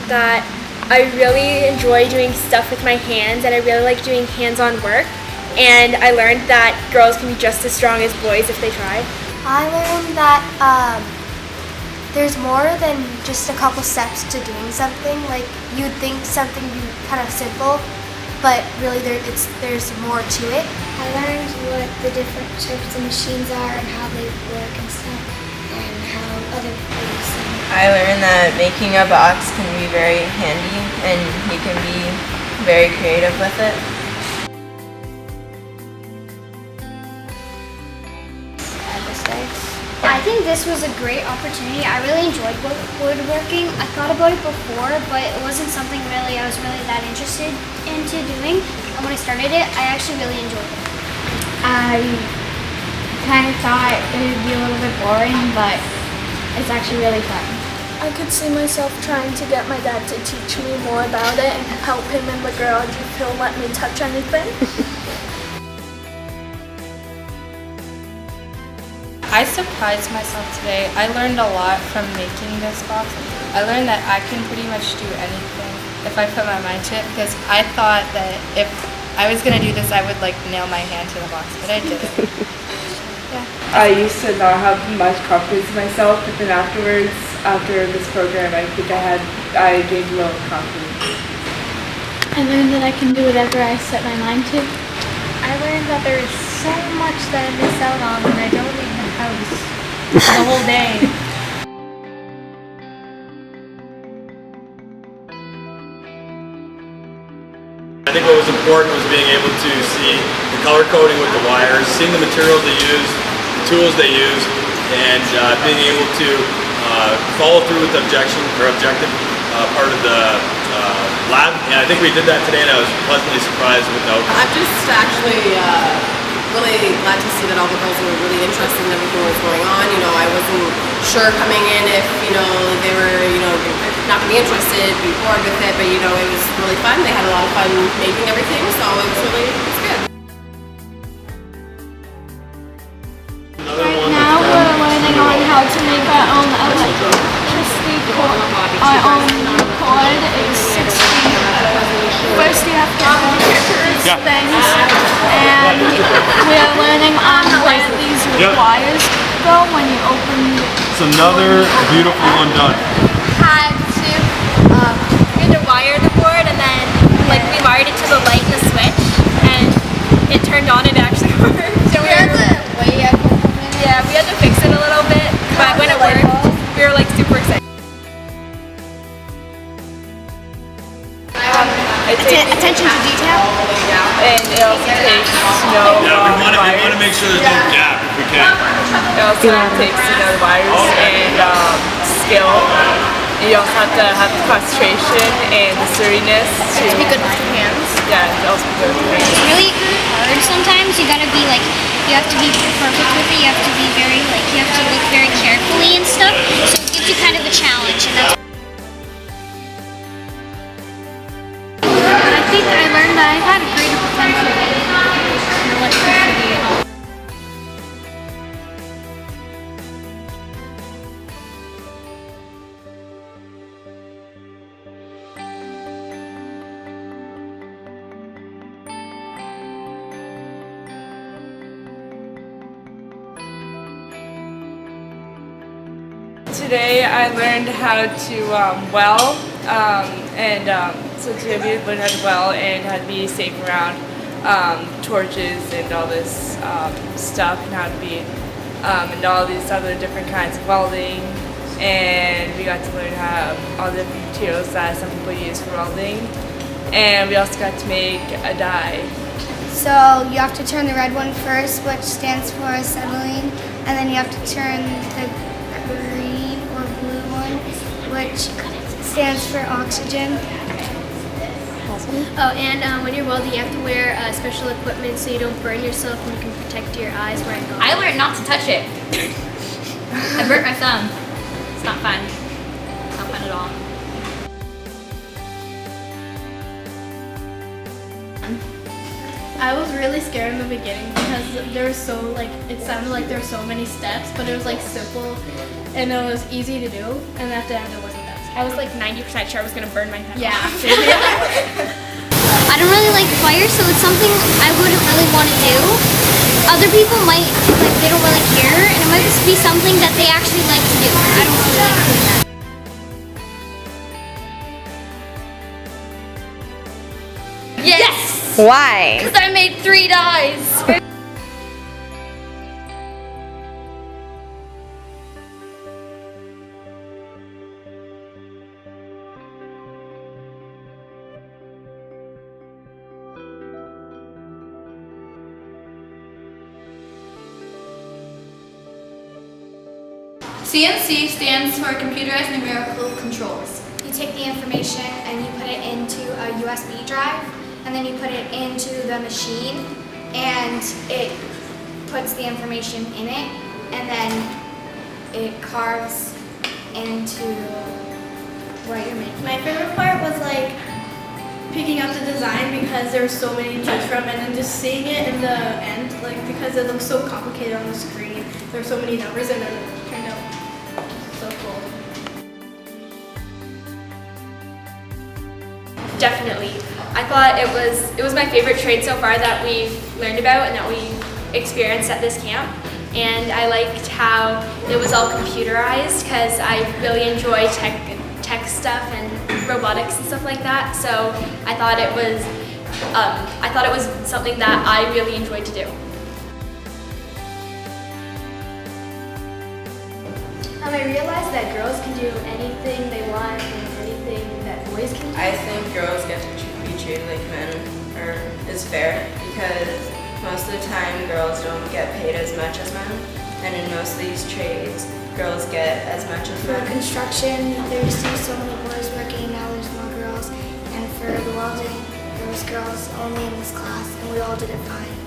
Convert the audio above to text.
that I really enjoy doing stuff with my hands, and I really like doing hands-on work. And I learned that girls can be just as strong as boys if they try. I learned that there's more than just a couple steps to doing something. Like, you'd think something would be kind of simple, but really there's more to it. I learned what the different types of machines are and how they work and stuff, and how other people use them. I learned that making a box can be very handy and you can be very creative with it. I think this was a great opportunity. I really enjoyed woodworking. I thought about it before, but it wasn't something really I was really that interested into doing. And when I started it, I actually really enjoyed it. I kind of thought it would be a little bit boring, but it's actually really fun. I could see myself trying to get my dad to teach me more about it and help him in the garage if he'll let me touch anything. I surprised myself today. I learned a lot from making this box. I learned that I can pretty much do anything if I put my mind to it, because I thought that if I was going to do this, I would like nail my hand to the box, but I didn't. Yeah. I used to not have much confidence in myself, but then afterwards, after this program, I think I gained a little confidence. I learned that I can do whatever I set my mind to. I learned that there is so much that I miss out on when I don't leave the house the whole day. I think what was important was being able to see the color coding with the wires, seeing the materials they use, the tools they use, and being able to follow through with the objective part of the lab. And I think we did that today, and I was pleasantly surprised with the outcome. I'm just actually really glad to see that all the girls were really interested in everything that was going on. You know, I wasn't sure coming in if, you know, they were, you know, not going to be interested, be bored with it, but, you know, it was really fun. They had a lot of fun making everything, so it was good. Right now we're learning on how to make our own electricity cord. Our own cord is 6 feet. First you have to do these things, and we are learning on where these wires go when you open it. It's another beautiful one done. We had to wire the board, and then we wired it to the light and the switch, and it turned on and it actually worked. So we had to fix it a little bit, but when it worked, we were super excited. Attention to detail. And it also takes, We want to make sure there's no gap if we can. it also takes, the wires and skill. And you also have to have the concentration and the sturdiness to be good with your hands. Yeah, to also be good with your hands. It's really hard sometimes. You gotta be you have to be perfect with it. You have to be very you have to look very carefully and stuff. So it gives you kind of a challenge, and that's. I think I learned that I had a greater potential in electricity. Today I learned how to weld, so today we learned how to weld and how to be safe around torches and all this stuff, and how to be and all these other different kinds of welding. And we got to learn how all the different materials that some people use for welding, and we also got to make a die. So you have to turn the red one first, which stands for acetylene, and then you have to turn the green or blue one, which stands for oxygen. Oh, and when you're welding, you have to wear special equipment so you don't burn yourself, and you can protect your eyes wearing goggles. I learned not to touch it. I burnt my thumb. It's not fun. Not fun at all. I was really scared in the beginning because there was it sounded like there were so many steps, but it was simple and it was easy to do, and at the end it wasn't that scary. I was like 90% sure I was gonna burn my head. Yeah. I don't really like fire, so it's something I wouldn't really want to do. Other people might, like, they don't really care, and it might just be something that they actually like to do. I don't really like doing that. Yes! Why? Because I made 3 dyes. CNC stands for Computerized Numerical Controls. You take the information and you put it into a USB drive, and then you put it into the machine, and it puts the information in it, and then it carves into what you're making. My favorite part was like picking up the design because there were so many to choose from, and then just seeing it in the end, like because it looks so complicated on the screen. There were so many numbers, and then it turned out so cool. Definitely. I thought it was my favorite trade so far that we've learned about and that we experienced at this camp. And I liked how it was all computerized because I really enjoy tech stuff and robotics and stuff like that. So I thought it was something that I really enjoyed to do. I realized that girls can do anything they want and anything that boys can do. I think girls get to be treated like men is fair because most of the time girls don't get paid as much as men, and in most of these trades girls get as much as men. For construction, there used to be so many boys working, now there's more girls. And for the welding, there was girls only in this class, and we all did it fine.